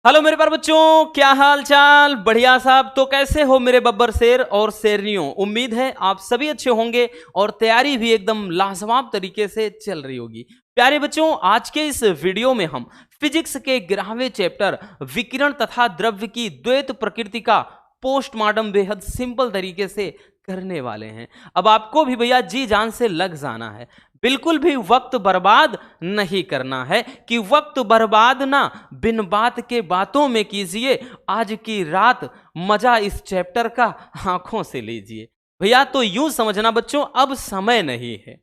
Hello मेरे प्यारे बच्चों, क्या हाल चाल? बढ़िया साहब। तो कैसे हो मेरे बब्बर शेर और शेरनियों? उम्मीद है आप सभी अच्छे होंगे और तैयारी भी एकदम लाजवाब तरीके से चल रही होगी। प्यारे बच्चों, आज के इस वीडियो में हम फिजिक्स के 11वें चैप्टर विकिरण तथा द्रव्य की द्वैत प्रकृति का पोस्टमार्टम बेहद सिंपल तरीके से करने वाले हैं। अब आपको भी भैया जी जान से लग जाना है, बिल्कुल भी वक्त बर्बाद नहीं करना है कि वक्त बर्बाद ना बिन बात के बातों में कीजिए। आज की रात मजा इस चैप्टर का आंखों से लीजिए भैया। तो यूं समझना बच्चों, अब समय नहीं है,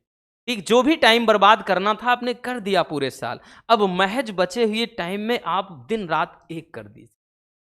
ठीक? जो भी टाइम बर्बाद करना था आपने कर दिया पूरे साल। अब महज बचे हुए टाइम में आप दिन रात एक कर दीजिए,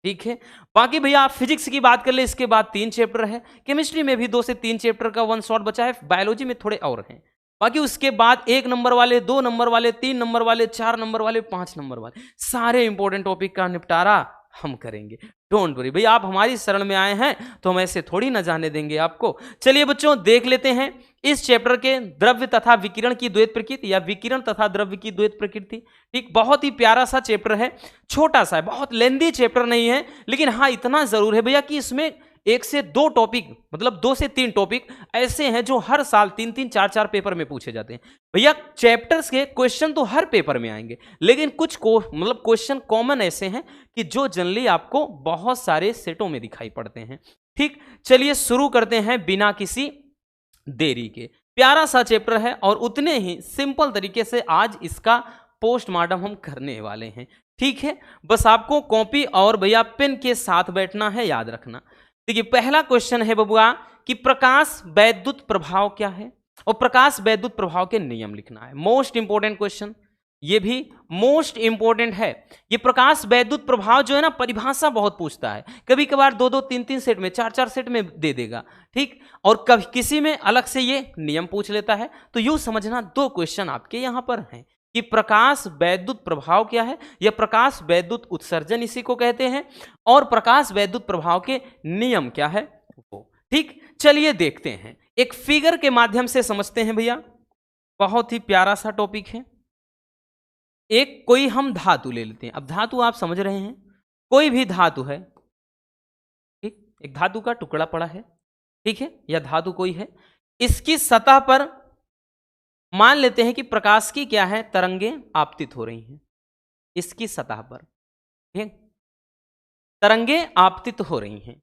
ठीक है। बाकी भैया आप फिजिक्स की बात कर ले, इसके बाद 3 चैप्टर है। केमिस्ट्री में भी 2 से 3 चैप्टर का 1 शॉट बचा है। बायोलॉजी में थोड़े और हैं। बाकी उसके बाद 1 नंबर वाले, 2 नंबर वाले, 3 नंबर वाले, 4 नंबर वाले, 5 नंबर वाले सारे इंपॉर्टेंट टॉपिक का निपटारा हम करेंगे। डोंट वरी भैया, आप हमारी शरण में आए हैं तो हम ऐसे थोड़ी ना जाने देंगे आपको। चलिए बच्चों, देख लेते हैं इस चैप्टर के द्रव्य तथा विकिरण की द्वैत प्रकृति या विकिरण तथा द्रव्य की द्वैत प्रकृति। ठीक, बहुत ही प्यारा सा चैप्टर है, छोटा सा है, बहुत लेंदी चैप्टर नहीं है, लेकिन हाँ इतना जरूर है भैया कि इसमें 1 से 2 टॉपिक, मतलब 2 से 3 टॉपिक ऐसे हैं जो हर साल 3-3, 4-4 पेपर में पूछे जाते हैं। भैया चैप्टर्स के क्वेश्चन तो हर पेपर में आएंगे, लेकिन कुछ मतलब क्वेश्चन कॉमन ऐसे हैं कि जो जनरली आपको बहुत सारे सेटों में दिखाई पड़ते हैं। ठीक, चलिए शुरू करते हैं बिना किसी देरी के। प्यारा सा चैप्टर है और उतने ही सिंपल तरीके से आज इसका पोस्टमार्टम हम करने वाले हैं। ठीक है, बस आपको कॉपी और भैया पेन के साथ बैठना है, याद रखना। देखिए पहला क्वेश्चन है बबुआ कि प्रकाश वैद्युत प्रभाव क्या है, और प्रकाश वैद्युत प्रभाव के नियम लिखना है। मोस्ट इंपोर्टेंट क्वेश्चन, ये भी मोस्ट इंपोर्टेंट है। ये प्रकाश वैद्युत प्रभाव जो है ना, परिभाषा बहुत पूछता है, कभी कभार 2-2, 3-3 सेट में, 4-4 सेट में दे देगा। ठीक, और कभी किसी में अलग से ये नियम पूछ लेता है। तो यूं समझना 2 क्वेश्चन आपके यहां पर हैं कि प्रकाश वैद्युत प्रभाव क्या है, या प्रकाश वैद्युत उत्सर्जन इसी को कहते हैं, और प्रकाश वैद्युत प्रभाव के नियम क्या है वो। ठीक, चलिए देखते हैं, एक फिगर के माध्यम से समझते हैं भैया। बहुत ही प्यारा सा टॉपिक है। एक कोई हम धातु ले लेते हैं। अब धातु आप समझ रहे हैं, कोई भी धातु है, ठीक, एक धातु का टुकड़ा पड़ा है, ठीक है, या धातु कोई है, इसकी सतह पर मान लेते हैं कि प्रकाश की क्या है, तरंगें आपतित हो रही हैं। इसकी सतह पर, ठीक, तरंगें आपतित हो रही हैं,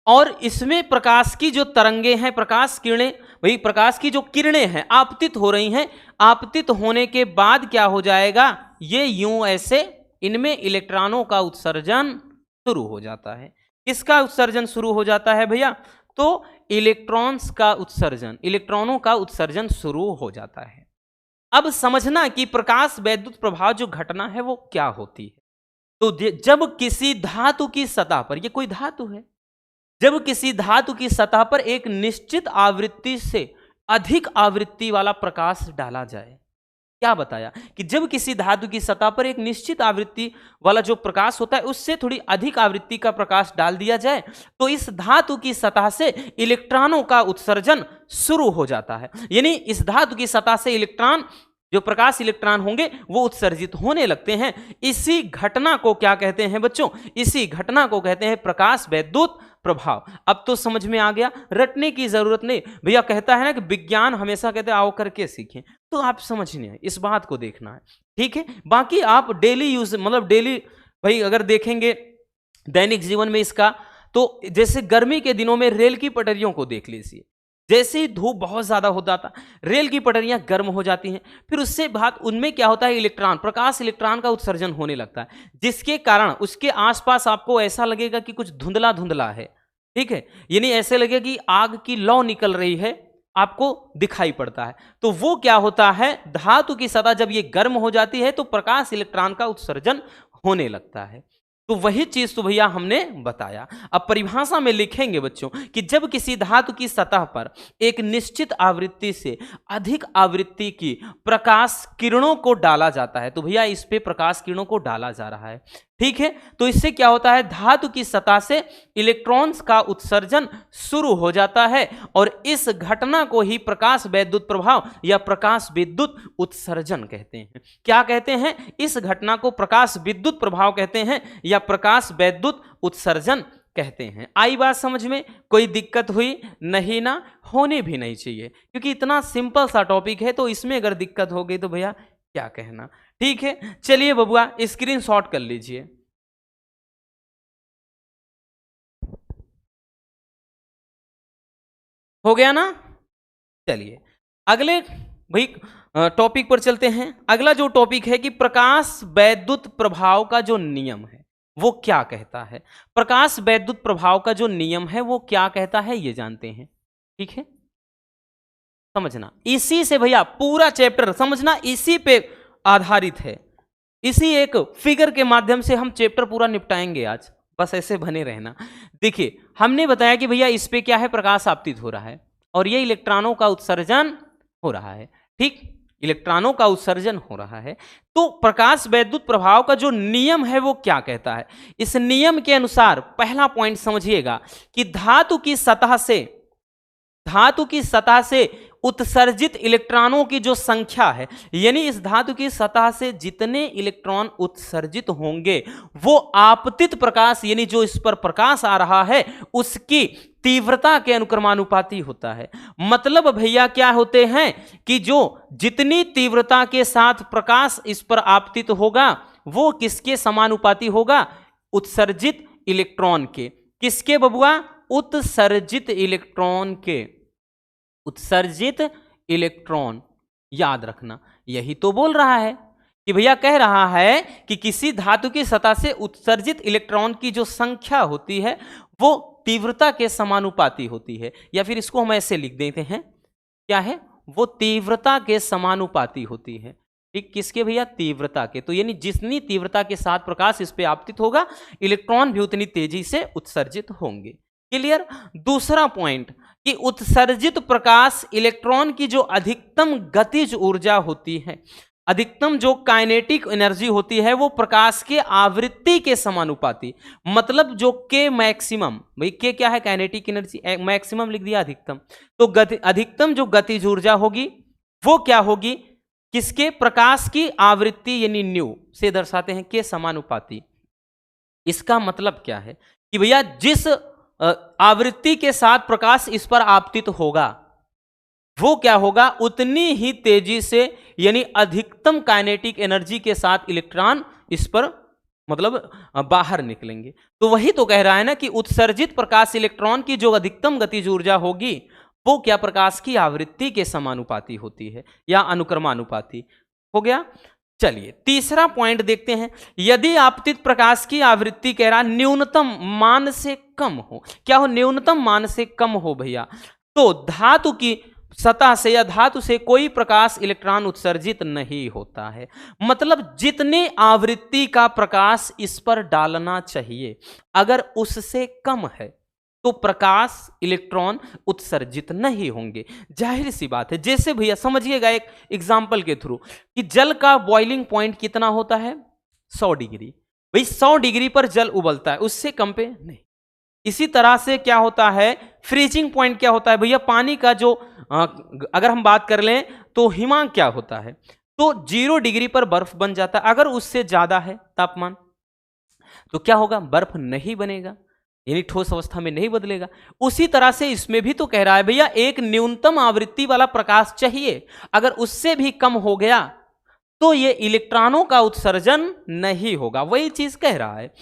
और इसमें प्रकाश की जो तरंगें हैं, प्रकाश किरणें, वही प्रकाश की जो किरणें हैं आपतित हो रही हैं। आपतित होने के बाद क्या हो जाएगा, ये यूं ऐसे इनमें इलेक्ट्रॉनों का उत्सर्जन शुरू हो जाता है। किसका उत्सर्जन शुरू हो जाता है भैया? तो इलेक्ट्रॉन्स का उत्सर्जन, इलेक्ट्रॉनों का उत्सर्जन शुरू हो जाता है। अब समझना कि प्रकाश वैद्युत प्रभाव जो घटना है वो क्या होती है। तो जब किसी धातु की सतह पर, ये कोई धातु है, जब किसी धातु की सतह पर एक निश्चित आवृत्ति से अधिक आवृत्ति वाला प्रकाश डाला जाए, क्या बताया कि जब किसी धातु की सतह पर एक निश्चित आवृत्ति वाला जो प्रकाश होता है उससे थोड़ी अधिक आवृत्ति का प्रकाश डाल दिया जाए, तो इस धातु की सतह से इलेक्ट्रॉनों का उत्सर्जन शुरू हो जाता है। यानी इस धातु की सतह से इलेक्ट्रॉन, जो प्रकाश इलेक्ट्रॉन होंगे वो उत्सर्जित होने लगते हैं। इसी घटना को क्या कहते हैं बच्चों? इसी घटना को कहते हैं प्रकाश वैद्युत प्रभाव। अब तो समझ में आ गया, रटने की जरूरत नहीं भैया। कहता है ना कि विज्ञान हमेशा कहते हैं आओ करके सीखें, तो आप समझने हैं, इस बात को देखना है। ठीक है, बाकी आप डेली यूज, मतलब डेली भाई अगर देखेंगे दैनिक जीवन में इसका, तो जैसे गर्मी के दिनों में रेल की पटरियों को देख लीजिए। जैसे ही धूप बहुत ज्यादा हो जाता, रेल की पटरियां गर्म हो जाती हैं, फिर उससे बाद उनमें क्या होता है, इलेक्ट्रॉन, प्रकाश इलेक्ट्रॉन का उत्सर्जन होने लगता है, जिसके कारण उसके आसपास आपको ऐसा लगेगा कि कुछ धुंधला धुंधला है। ठीक है, यानी ऐसे लगेगा कि आग की लौ निकल रही है, आपको दिखाई पड़ता है। तो वो क्या होता है, धातु की सतह जब ये गर्म हो जाती है तो प्रकाश इलेक्ट्रॉन का उत्सर्जन होने लगता है। तो वही चीज तो भैया हमने बताया। अब परिभाषा में लिखेंगे बच्चों कि जब किसी धातु की सतह पर एक निश्चित आवृत्ति से अधिक आवृत्ति की प्रकाश किरणों को डाला जाता है, तो भैया इस पे प्रकाश किरणों को डाला जा रहा है। ठीक है, तो इससे क्या होता है, धातु की सतह से इलेक्ट्रॉन्स का उत्सर्जन शुरू हो जाता है और इस घटना को ही प्रकाश वैद्युत प्रभाव या प्रकाश विद्युत उत्सर्जन कहते हैं। क्या कहते हैं, इस घटना को प्रकाश विद्युत प्रभाव कहते हैं या प्रकाश वैद्युत उत्सर्जन कहते हैं। आई बात समझ में, कोई दिक्कत हुई नहीं ना, होने भी नहीं चाहिए, क्योंकि इतना सिंपल सा टॉपिक है, तो इसमें अगर दिक्कत हो गई तो भैया क्या कहना। ठीक है, चलिए बबुआ स्क्रीनशॉट कर लीजिए। हो गया ना। चलिए अगले भाई टॉपिक पर चलते हैं। अगला जो टॉपिक है कि प्रकाश वैद्युत प्रभाव का जो नियम है वो क्या कहता है। प्रकाश वैद्युत प्रभाव का जो नियम है वो क्या कहता है, ये जानते हैं। ठीक है, समझना, इसी से भैया पूरा चैप्टर समझना, इसी पे आधारित है। इसी एक फिगर के माध्यम से हम चैप्टर पूरा निपटाएंगे आज, बस ऐसे बने रहना। देखिए हमने बताया कि भैया इस पे क्या है, प्रकाश आपतित हो रहा है और ये इलेक्ट्रॉनों का उत्सर्जन हो रहा है। ठीक, इलेक्ट्रॉनों का उत्सर्जन हो रहा है। तो प्रकाश वैद्युत प्रभाव का जो नियम है वो क्या कहता है। इस नियम के अनुसार पहला पॉइंट समझिएगा कि धातु की सतह से उत्सर्जित इलेक्ट्रॉनों की जो संख्या है, यानी इस धातु की सतह से जितने इलेक्ट्रॉन उत्सर्जित होंगे वो आपतित प्रकाश, यानी जो इस पर प्रकाश आ रहा है उसकी तीव्रता के अनुक्रमानुपाती होता है। मतलब भैया क्या होते हैं कि जो जितनी तीव्रता के साथ प्रकाश इस पर आपतित होगा वो किसके समानुपाती होगा, उत्सर्जित इलेक्ट्रॉन के। किसके बबुआ, उत्सर्जित इलेक्ट्रॉन के। उत्सर्जित इलेक्ट्रॉन, याद रखना, यही तो बोल रहा है कि भैया कह रहा है कि किसी धातु की सतह से उत्सर्जित इलेक्ट्रॉन की जो संख्या होती है वो तीव्रता के समानुपाती होती है, या फिर इसको हम ऐसे लिख देते हैं, क्या है, वो तीव्रता के समानुपाती होती है। ठीक, किसके भैया, तीव्रता के। तो यानी जितनी तीव्रता के साथ प्रकाश इस पे आपतित होगा इलेक्ट्रॉन भी उतनी तेजी से उत्सर्जित होंगे। क्लियर। दूसरा पॉइंट कि उत्सर्जित प्रकाश इलेक्ट्रॉन की जो अधिकतम गतिज ऊर्जा होती है, अधिकतम जो काइनेटिक एनर्जी होती है वो प्रकाश के आवृत्ति के समानुपाती, मतलब जो के मैक्सिमम, भाई के क्या है, काइनेटिक एनर्जी, मैक्सिमम लिख दिया अधिकतम, तो अधिकतम जो गतिज ऊर्जा होगी वो क्या होगी, किसके, प्रकाश की आवृत्ति यानी न्यू से दर्शाते हैं, के समानुपाती। इसका मतलब क्या है कि भैया जिस आवृत्ति के साथ प्रकाश इस पर आपतित होगा वो क्या होगा, उतनी ही तेजी से यानी अधिकतम काइनेटिक एनर्जी के साथ इलेक्ट्रॉन इस पर मतलब बाहर निकलेंगे। तो वही तो कह रहा है ना कि उत्सर्जित प्रकाश इलेक्ट्रॉन की जो अधिकतम गतिज ऊर्जा होगी वो क्या, प्रकाश की आवृत्ति के समानुपाती होती है या अनुक्रमानुपाती। हो गया। चलिए तीसरा पॉइंट देखते हैं। यदि आपतित प्रकाश की आवृत्ति कह रहा न्यूनतम मान से कम हो, क्या हो, न्यूनतम मान से कम हो भैया, तो धातु की सतह से या धातु से कोई प्रकाश इलेक्ट्रॉन उत्सर्जित नहीं होता है। मतलब जितने आवृत्ति का प्रकाश इस पर डालना चाहिए अगर उससे कम है तो प्रकाश इलेक्ट्रॉन उत्सर्जित नहीं होंगे। जाहिर सी बात है। जैसे भैया समझिएगा एक एग्जाम्पल के थ्रू कि जल का बॉइलिंग पॉइंट कितना होता है, 100 डिग्री। भाई 100 डिग्री पर जल उबलता है, उससे कम पे नहीं। इसी तरह से क्या होता है, फ्रीजिंग पॉइंट क्या होता है भैया, पानी का जो अगर हम बात कर लें तो हिमांक क्या होता है, तो 0 डिग्री पर बर्फ बन जाता है। अगर उससे ज्यादा है तापमान तो क्या होगा, बर्फ नहीं बनेगा, यानी ठोस अवस्था में नहीं बदलेगा। उसी तरह से इसमें भी तो कह रहा है भैया एक न्यूनतम आवृत्ति वाला प्रकाश चाहिए, अगर उससे भी कम हो गया तो ये इलेक्ट्रॉनों का उत्सर्जन नहीं होगा। वही चीज कह रहा है।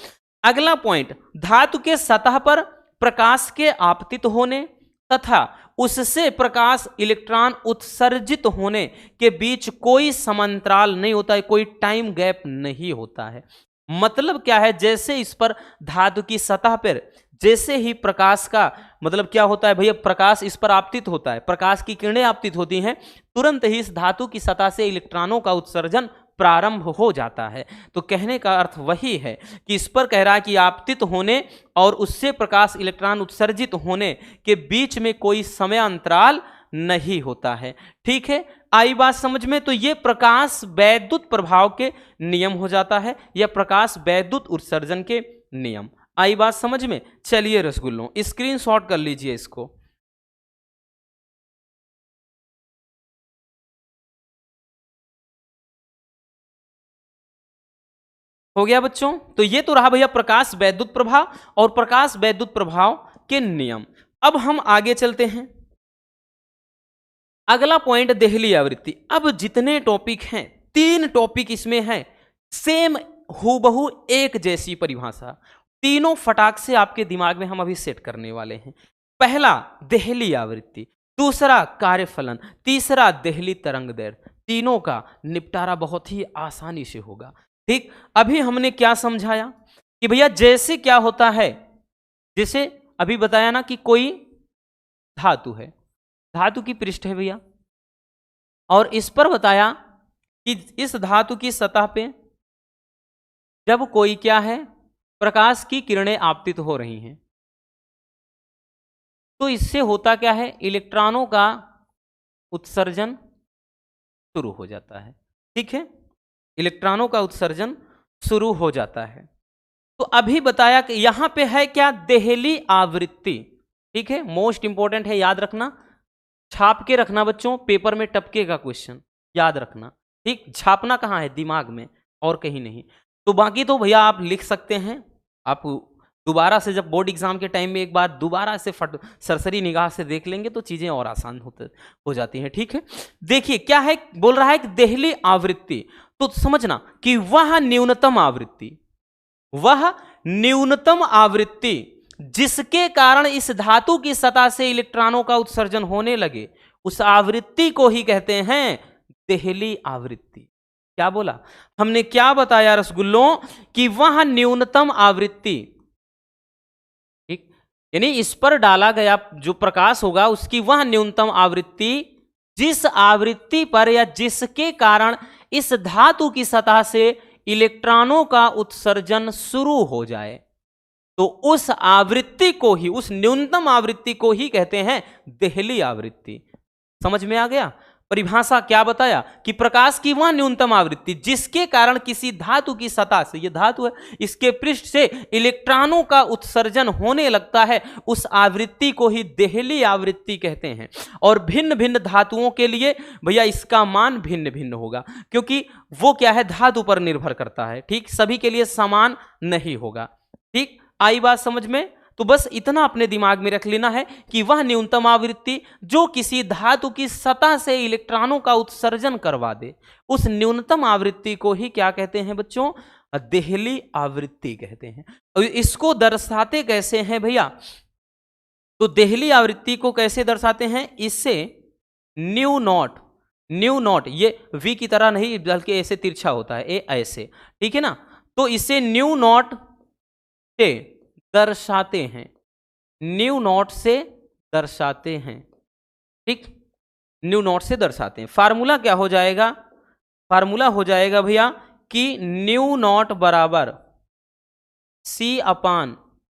अगला पॉइंट, धातु के सतह पर प्रकाश के आपतित होने तथा उससे प्रकाश इलेक्ट्रॉन उत्सर्जित होने के बीच कोई समांतराल नहीं होता है, कोई टाइम गैप नहीं होता है। मतलब क्या है, जैसे इस पर धातु की सतह पर जैसे ही प्रकाश का मतलब क्या होता है भैया, प्रकाश इस पर आपतित होता है, प्रकाश की किरणें आपतित होती हैं, तुरंत ही इस धातु की सतह से इलेक्ट्रॉनों का उत्सर्जन प्रारंभ हो जाता है। तो कहने का अर्थ वही है कि इस पर कह रहा है कि आपतित होने और उससे प्रकाश इलेक्ट्रॉन उत्सर्जित होने के बीच में कोई समय अंतराल नहीं होता है। ठीक है, आई बात समझ में? तो ये प्रकाश वैद्युत प्रभाव के नियम हो जाता है, या प्रकाश वैद्युत उत्सर्जन के नियम। आई बात समझ में? चलिए रसगुल्लों, स्क्रीनशॉट कर लीजिए इसको। हो गया बच्चों? तो ये तो रहा भैया प्रकाश वैद्युत प्रभाव और प्रकाश वैद्युत प्रभाव के नियम। अब हम आगे चलते हैं। अगला पॉइंट देहली आवृत्ति। अब जितने टॉपिक हैं, 3 टॉपिक इसमें हैं, सेम हूबहू एक जैसी परिभाषा, तीनों फटाक से आपके दिमाग में हम अभी सेट करने वाले हैं। पहला देहली आवृत्ति, दूसरा कार्यफलन, तीसरा देहली तरंग दैर्ध्य। तीनों का निपटारा बहुत ही आसानी से होगा। ठीक, अभी हमने क्या समझाया कि भैया जैसे क्या होता है, जैसे अभी बताया ना कि कोई धातु है, धातु की पृष्ठ है भैया, और इस पर बताया कि इस धातु की सतह पे जब कोई क्या है, प्रकाश की किरणें आपतित हो रही हैं, तो इससे होता क्या है, इलेक्ट्रॉनों का उत्सर्जन शुरू हो जाता है। ठीक है, इलेक्ट्रॉनों का उत्सर्जन शुरू हो जाता है। तो अभी बताया कि यहां पे है क्या, देहली आवृत्ति। ठीक है, मोस्ट इंपॉर्टेंट है, याद रखना, छाप के रखना बच्चों, पेपर में टपकेगा क्वेश्चन, याद रखना। ठीक, छापना कहाँ है, दिमाग में और कहीं नहीं। तो बाकी तो भैया आप लिख सकते हैं, आप दोबारा से जब बोर्ड एग्जाम के टाइम में एक बार दोबारा से सरसरी निगाह से देख लेंगे तो चीजें और आसान हो जाती हैं। ठीक है, देखिए क्या है, बोल रहा है कि देहली आवृत्ति, तो समझना कि वह न्यूनतम आवृत्ति, वह न्यूनतम आवृत्ति जिसके कारण इस धातु की सतह से इलेक्ट्रॉनों का उत्सर्जन होने लगे, उस आवृत्ति को ही कहते हैं देहली आवृत्ति। क्या बोला हमने, क्या बताया रसगुल्लों, कि वह न्यूनतम आवृत्ति, ठीक, यानी इस पर डाला गया जो प्रकाश होगा उसकी वह न्यूनतम आवृत्ति जिस आवृत्ति पर या जिसके कारण इस धातु की सतह से इलेक्ट्रॉनों का उत्सर्जन शुरू हो जाए, तो उस आवृत्ति को ही, उस न्यूनतम आवृत्ति को ही कहते हैं देहली आवृत्ति। समझ में आ गया? परिभाषा क्या बताया कि प्रकाश की वह न्यूनतम आवृत्ति जिसके कारण किसी धातु की सतह से, ये धातु है, इसके पृष्ठ से इलेक्ट्रॉनों का उत्सर्जन होने लगता है, उस आवृत्ति को ही देहली आवृत्ति कहते हैं। और भिन्न भिन्न धातुओं के लिए भैया इसका मान भिन्न भिन्न होगा, क्योंकि वो क्या है, धातु पर निर्भर करता है। ठीक, सभी के लिए समान नहीं होगा। ठीक, आई बात समझ में? तो बस इतना अपने दिमाग में रख लेना है कि वह न्यूनतम आवृत्ति जो किसी धातु की सतह से इलेक्ट्रॉनों का उत्सर्जन करवा दे, उस न्यूनतम आवृत्ति को ही क्या कहते हैं बच्चों, देहली आवृत्ति कहते हैं। और इसको दर्शाते कैसे हैं भैया, तो देहली आवृत्ति को कैसे दर्शाते हैं, इससे न्यू नॉट, न्यू नॉट ये वी की तरह नहीं बल्कि ऐसे तिरछा होता है, ए ऐसे, ठीक है ना, तो इसे न्यू नॉट से दर्शाते हैं, न्यू नॉट से दर्शाते हैं। ठीक, न्यू नॉट से दर्शाते हैं। फार्मूला क्या हो जाएगा, फार्मूला हो जाएगा भैया कि न्यू नॉट बराबर सी अपान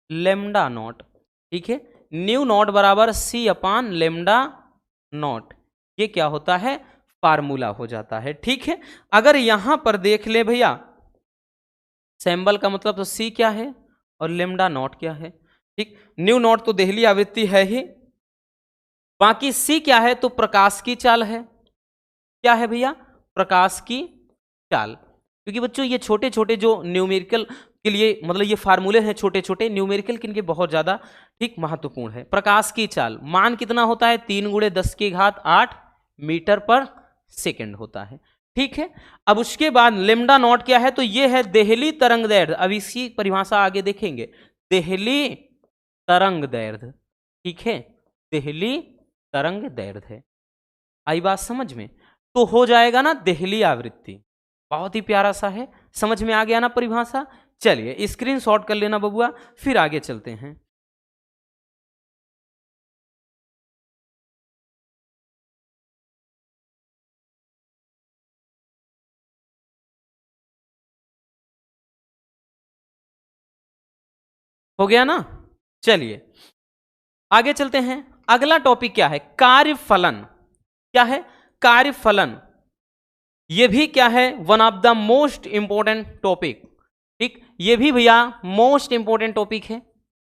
लेमडा नॉट। ठीक है, न्यू नॉट बराबर सी अपान लेमडा नॉट, ये क्या होता है, फार्मूला हो जाता है। ठीक है, अगर यहां पर देख ले भैया, सैंबल का मतलब तो सी क्या है और लेमडा नॉट क्या है। ठीक, न्यू नॉट तो देहली आवृत्ति है ही, बाकी सी क्या है, तो प्रकाश की चाल है। क्या है भैया, प्रकाश की चाल। क्योंकि बच्चों ये छोटे छोटे जो न्यूमेरिकल के लिए, मतलब ये फार्मूले हैं छोटे छोटे, न्यूमेरिकल के इनके बहुत ज्यादा ठीक महत्वपूर्ण है। प्रकाश की चाल मान कितना होता है, 3 × 10⁸ मीटर पर सेकेंड होता है। ठीक है, अब उसके बाद लेमडा नॉट क्या है, तो ये है देहली तरंग दैर्ध्य। अब इसकी परिभाषा आगे देखेंगे, देहली तरंग दैर्ध्य। ठीक है, देहली तरंग दैर्ध्य है। आई बात समझ में? तो हो जाएगा ना देहली आवृत्ति। बहुत ही प्यारा सा है, समझ में आ गया ना परिभाषा? चलिए स्क्रीनशॉट कर लेना बबुआ, फिर आगे चलते हैं। हो गया ना? चलिए आगे चलते हैं। अगला टॉपिक क्या है, कार्यफलन। क्या है, कार्यफलन, ये भी क्या है, one of the most important topic. ठीक, ये भी भैया मोस्ट इंपॉर्टेंट टॉपिक है।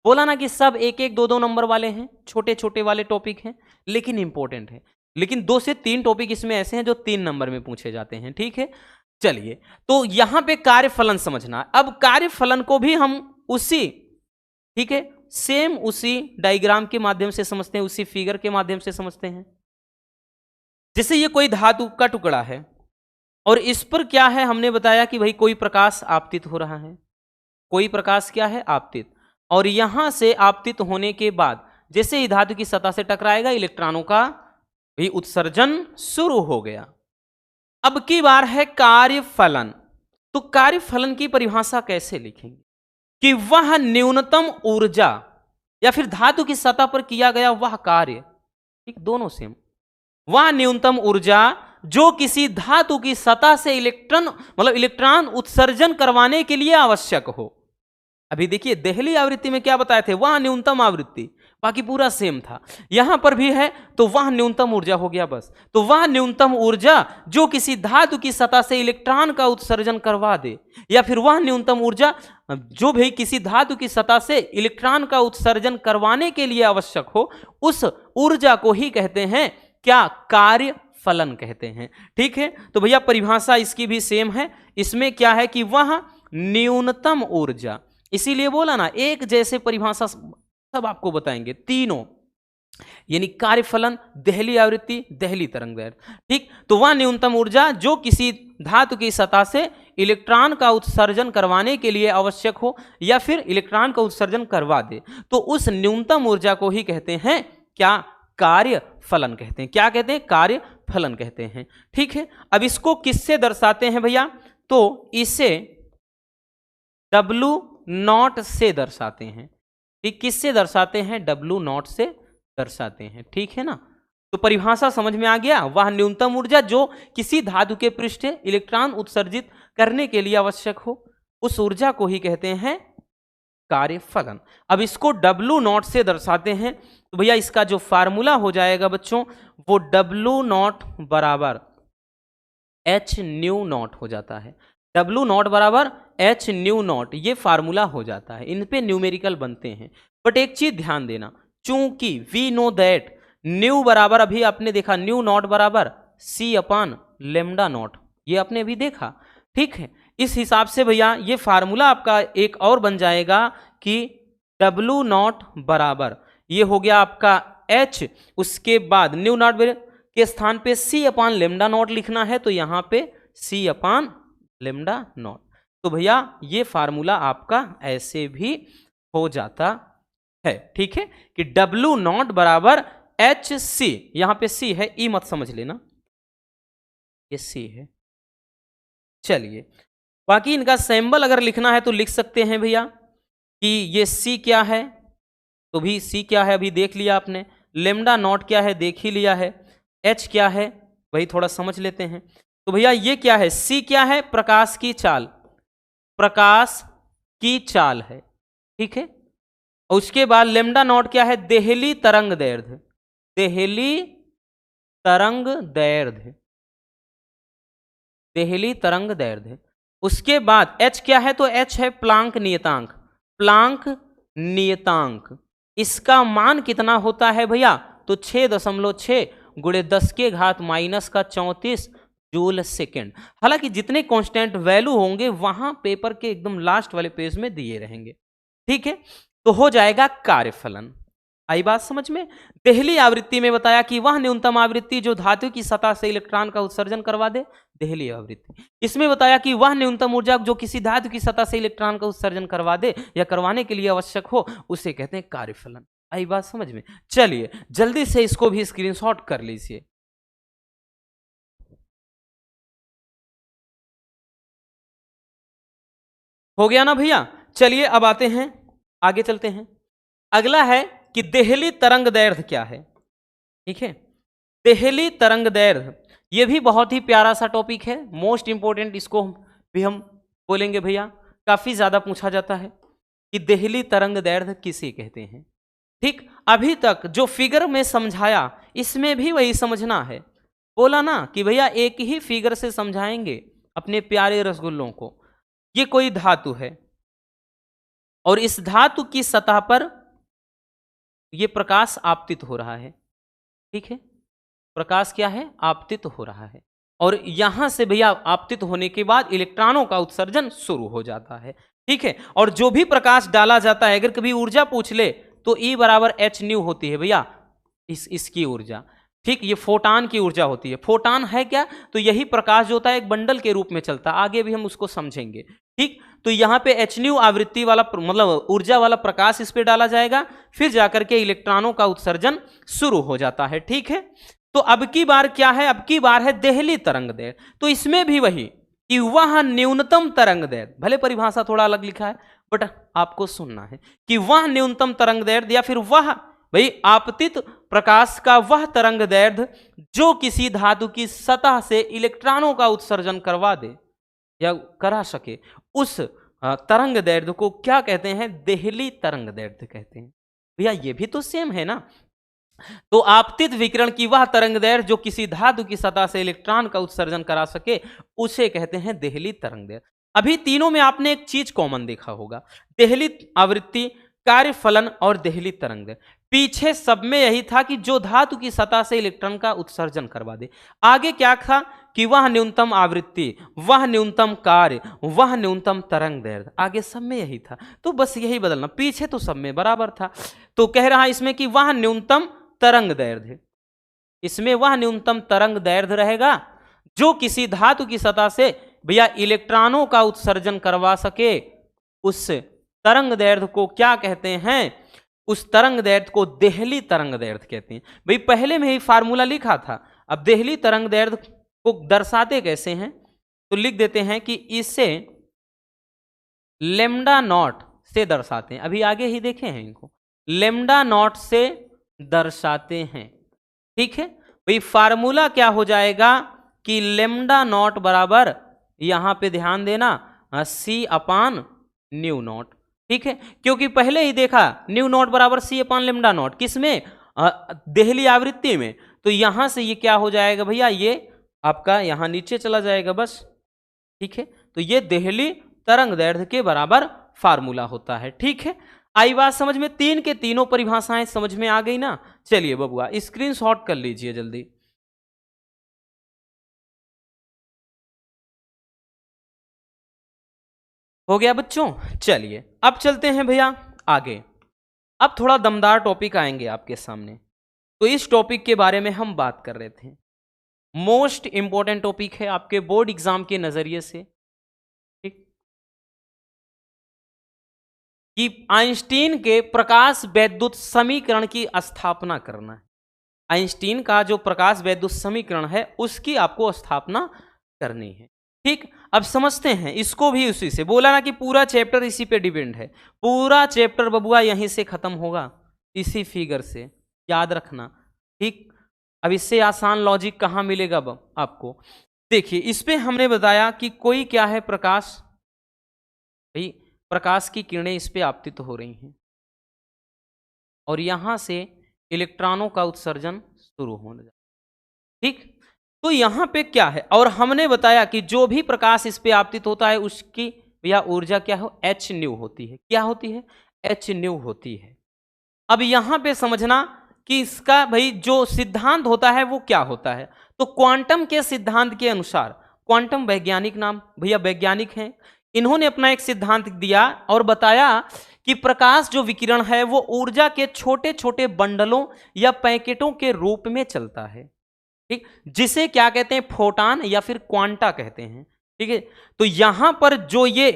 बोला ना कि सब एक एक दो दो नंबर वाले हैं, छोटे छोटे वाले टॉपिक हैं, लेकिन इंपॉर्टेंट है। लेकिन 2 से 3 टॉपिक इसमें ऐसे हैं जो 3 नंबर में पूछे जाते हैं। ठीक है, चलिए, तो यहां पे कार्यफलन समझना। अब कार्यफलन को भी हम उसी, ठीक है, सेम उसी डायग्राम के माध्यम से समझते हैं, उसी फिगर के माध्यम से समझते हैं। जैसे ये कोई धातु का टुकड़ा है और इस पर क्या है, हमने बताया कि भाई कोई प्रकाश आपतित हो रहा है, कोई प्रकाश क्या है, आपतित। और यहां से आपतित होने के बाद जैसे ही धातु की सतह से टकराएगा, इलेक्ट्रॉनों का भी उत्सर्जन शुरू हो गया। अब की बार है कार्यफलन। तो कार्यफलन की परिभाषा कैसे लिखेंगे कि वह न्यूनतम ऊर्जा या फिर धातु की सतह पर किया गया वह कार्य, ठीक, दोनों सेम, वह न्यूनतम ऊर्जा जो किसी धातु की सतह से इलेक्ट्रॉन उत्सर्जन करवाने के लिए आवश्यक हो। अभी देखिए देहली आवृत्ति में क्या बताए थे, वह न्यूनतम आवृत्ति, बाकी पूरा सेम था। यहां पर भी है तो वह न्यूनतम ऊर्जा हो गया बस। तो वह न्यूनतम ऊर्जा जो किसी धातु की सतह से इलेक्ट्रॉन का उत्सर्जन करवा दे, या फिर वह न्यूनतम ऊर्जा जो भी किसी धातु की सतह से इलेक्ट्रॉन का उत्सर्जन करवाने के लिए आवश्यक हो, उस ऊर्जा को ही कहते हैं क्या, कार्य फलन कहते हैं। ठीक है, तो भैया परिभाषा इसकी भी सेम है। इसमें क्या है कि वह न्यूनतम ऊर्जा, इसीलिए बोला ना एक जैसे परिभाषा सब आपको बताएंगे तीनों, यानी कार्यफलन, देहली आवृत्ति, देहली तरंगदैर्घ्य। ठीक, तो वह न्यूनतम ऊर्जा जो किसी धातु की सतह से इलेक्ट्रॉन का उत्सर्जन करवाने के लिए आवश्यक हो या फिर इलेक्ट्रॉन का उत्सर्जन करवा दे, तो उस न्यूनतम ऊर्जा को ही कहते हैं क्या, कार्य फलन कहते हैं। क्या कहते हैं, कार्य फलन कहते हैं। ठीक है, अब इसको किससे दर्शाते हैं भैया, तो इसे W0 से दर्शाते हैं। ठीक, किससे दर्शाते हैं, W0 से दर्शाते हैं। ठीक है ना, तो परिभाषा समझ में आ गया। वह न्यूनतम ऊर्जा जो किसी धातु के पृष्ठ इलेक्ट्रॉन उत्सर्जित करने के लिए आवश्यक हो, उस ऊर्जा को ही कहते हैं कार्यफलन। अब इसको W0 से दर्शाते हैं, तो भैया इसका जो फार्मूला हो जाएगा बच्चों, वो W0 बराबर h न्यू नॉट हो जाता है। W0 बराबर h न्यू नॉट, ये फार्मूला हो जाता है। इन पे न्यूमेरिकल बनते हैं। बट एक चीज ध्यान देना, चूंकि वी नो दैट न्यू बराबर, अभी आपने देखा न्यू नॉट बराबर c अपान लेमडा नॉट, ये आपने अभी देखा। ठीक है, इस हिसाब से भैया ये फार्मूला आपका एक और बन जाएगा कि W0 बराबर, ये हो गया आपका h, उसके बाद न्यू नॉट के स्थान पे c अपान लेमडा नॉट लिखना है, तो यहां पे c अपान लेमडा नॉट। तो भैया ये फार्मूला आपका ऐसे भी हो जाता है। ठीक है, कि W0 बराबर HC, यहां पे C है, E मत समझ लेना, ये C है। चलिए, बाकी इनका सिंबल अगर लिखना है तो लिख सकते हैं भैया कि ये C क्या है, तो भी C क्या है अभी देख लिया आपने, लेमडा नॉट क्या है देख ही लिया है, H क्या है वही थोड़ा समझ लेते हैं। तो भैया ये क्या है, C क्या है, प्रकाश की चाल, प्रकाश की चाल है। ठीक है, और उसके बाद लेमडा नॉट क्या है, देहली तरंग दैर्ध्य, देहली तरंग दैर्ध्य, देहली तरंग दैर्ध्य। उसके बाद H क्या है, तो H है प्लांक नियतांक, प्लांक नियतांक। इसका मान कितना होता है भैया, तो 6.6 गुणे 10 के घात -34 जूल सेकेंड। हालांकि जितने कांस्टेंट वैल्यू होंगे वहां पेपर के एकदम लास्ट वाले पेज में दिए रहेंगे। ठीक है, तो हो जाएगा कार्यफलन। आई बात समझ में। देहली आवृत्ति में बताया कि वह न्यूनतम आवृत्ति जो धातु की सतह से इलेक्ट्रॉन का उत्सर्जन करवा दे, देहली आवृत्ति। इसमें बताया कि वह न्यूनतम ऊर्जा जो किसी धातु की सतह से इलेक्ट्रॉन का उत्सर्जन करवा दे या करवाने के लिए आवश्यक हो, उसे कहते हैं कार्यफलन। आई बात समझ में। चलिए जल्दी से इसको भी स्क्रीनशॉट कर लीजिए। हो गया ना भैया। चलिए अब आते हैं, आगे चलते हैं। अगला है कि देहली तरंग दैर्ध्य क्या है। ठीक है, देहली तरंग दैर्ध्य ये भी बहुत ही प्यारा सा टॉपिक है, मोस्ट इंपोर्टेंट। इसको भी हम बोलेंगे भैया, काफी ज्यादा पूछा जाता है कि देहली तरंग दैर्ध्य किसे कहते हैं। ठीक, अभी तक जो फिगर में समझाया इसमें भी वही समझना है। बोला ना कि भैया एक ही फिगर से समझाएंगे अपने प्यारे रसगुल्लों को। ये कोई धातु है और इस धातु की सतह पर ये प्रकाश आपतित हो रहा है, ठीक है, प्रकाश क्या है, आपतित हो रहा है। और यहां से भैया आपतित होने के बाद इलेक्ट्रॉनों का उत्सर्जन शुरू हो जाता है, ठीक है। और जो भी प्रकाश डाला जाता है, अगर कभी ऊर्जा पूछ ले तो E बराबर एच न्यू होती है भैया, इसकी ऊर्जा, ठीक। ये फोटान की ऊर्जा होती है। फोटान है क्या, तो यही प्रकाश जो होता है एक बंडल के रूप में चलता है, आगे भी हम उसको समझेंगे, ठीक। तो यहाँ पे एच न्यू आवृत्ति वाला मतलब ऊर्जा वाला प्रकाश इस पे डाला जाएगा, फिर जाकर के इलेक्ट्रॉनों का उत्सर्जन शुरू हो जाता है, ठीक है। तो अब की बार क्या है, अब की बार है देहली तरंग दैर्घ्य। तो इसमें भी वही कि वह न्यूनतम तरंग दैर्घ्य, भले परिभाषा थोड़ा अलग लिखा है बट आपको सुनना है कि वह न्यूनतम तरंग दैर्घ्य या फिर वह भाई आपतित प्रकाश का वह तरंग दैर्घ्य जो किसी धातु की सतह से इलेक्ट्रॉनों का उत्सर्जन करवा दे या करा सके, उस तरंग दैर्घ्य को क्या कहते हैं, देहली तरंग दैर्घ्य कहते हैं। भैया ये भी तो सेम है ना। तो आपतित विकिरण की वह तरंग दैर्घ्य जो किसी धातु की सतह से इलेक्ट्रॉन का उत्सर्जन करा सके, उसे कहते हैं देहली तरंग दैर्घ्य। अभी तीनों में आपने एक चीज कॉमन देखा होगा, देहली आवृत्ति, कार्य फलन और देहली तरंग दैर्घ्य। पीछे सब में यही था कि जो धातु की सतह से इलेक्ट्रॉन का उत्सर्जन करवा दे। आगे क्या था कि वह न्यूनतम आवृत्ति, वह न्यूनतम कार्य, वह न्यूनतम तरंग दैर्घ्य, आगे सब में यही था। तो बस यही बदलना, पीछे तो सब में बराबर था। तो कह रहा इसमें कि वह न्यूनतम तरंग दैर्घ्य, इसमें वह न्यूनतम तरंग दैर्घ्य रहेगा जो किसी धातु की सतह से भैया इलेक्ट्रॉनों का उत्सर्जन करवा सके, उस तरंग दैर्घ्य को क्या कहते हैं, उस तरंग दैर्घ्य को देहली तरंग दैर्घ्य कहते हैं। भाई पहले में ही फार्मूला लिखा था, अब देहली तरंग दैर्घ्य को दर्शाते कैसे हैं, तो लिख देते हैं कि इसे लेमडा नॉट से दर्शाते हैं। अभी आगे ही देखे हैं इनको, लेमडा नॉट से दर्शाते हैं, ठीक है। भाई फार्मूला क्या हो जाएगा कि लेमडा नॉट बराबर, यहां पे ध्यान देना, सी अपान न्यू नॉट, ठीक है। क्योंकि पहले ही देखा न्यू नॉट बराबर सी अपान लेमडा नॉट, किसमें, देहली आवृत्ति में। तो यहां से ये क्या हो जाएगा भैया, ये आपका यहां नीचे चला जाएगा बस, ठीक है। तो ये देहली तरंग दैर्घ्य के बराबर फार्मूला होता है, ठीक है। आई बात समझ में, तीन के तीनों परिभाषाएं समझ में आ गई ना। चलिए बबुआ स्क्रीनशॉट कर लीजिए जल्दी। हो गया बच्चों, चलिए अब चलते हैं भैया आगे। अब थोड़ा दमदार टॉपिक आएंगे आपके सामने। तो इस टॉपिक के बारे में हम बात कर रहे थे, मोस्ट इंपॉर्टेंट टॉपिक है आपके बोर्ड एग्जाम के नजरिए से, ठीक, कि आइंस्टीन के प्रकाश वैद्युत समीकरण की स्थापना करना है। आइंस्टीन का जो प्रकाश वैद्युत समीकरण है उसकी आपको स्थापना करनी है, ठीक। अब समझते हैं इसको भी, उसी से बोला ना कि पूरा चैप्टर इसी पे डिपेंड है। पूरा चैप्टर बबुआ यहीं से खत्म होगा, इसी फिगर से, याद रखना, ठीक। अब इससे आसान लॉजिक कहाँ मिलेगा आपको। देखिए इस पे हमने बताया कि कोई क्या है, प्रकाश, भाई प्रकाश की किरणें इस पे आपतित हो रही हैं और यहां से इलेक्ट्रॉनों का उत्सर्जन शुरू होने लगा, ठीक। तो यहां पे क्या है, और हमने बताया कि जो भी प्रकाश इस पे आपतित होता है उसकी भैया ऊर्जा क्या हो, एच न्यू होती है। क्या होती है, एच न्यू होती है। अब यहां पे समझना कि इसका भाई जो सिद्धांत होता है वो क्या होता है। तो क्वांटम के सिद्धांत के अनुसार, क्वांटम वैज्ञानिक नाम भैया वैज्ञानिक हैं, इन्होंने अपना एक सिद्धांत दिया और बताया कि प्रकाश जो विकिरण है वो ऊर्जा के छोटे छोटे बंडलों या पैकेटों के रूप में चलता है, ठीक, जिसे क्या कहते हैं, फोटान या फिर क्वांटा कहते हैं, ठीक है। तो यहां पर जो ये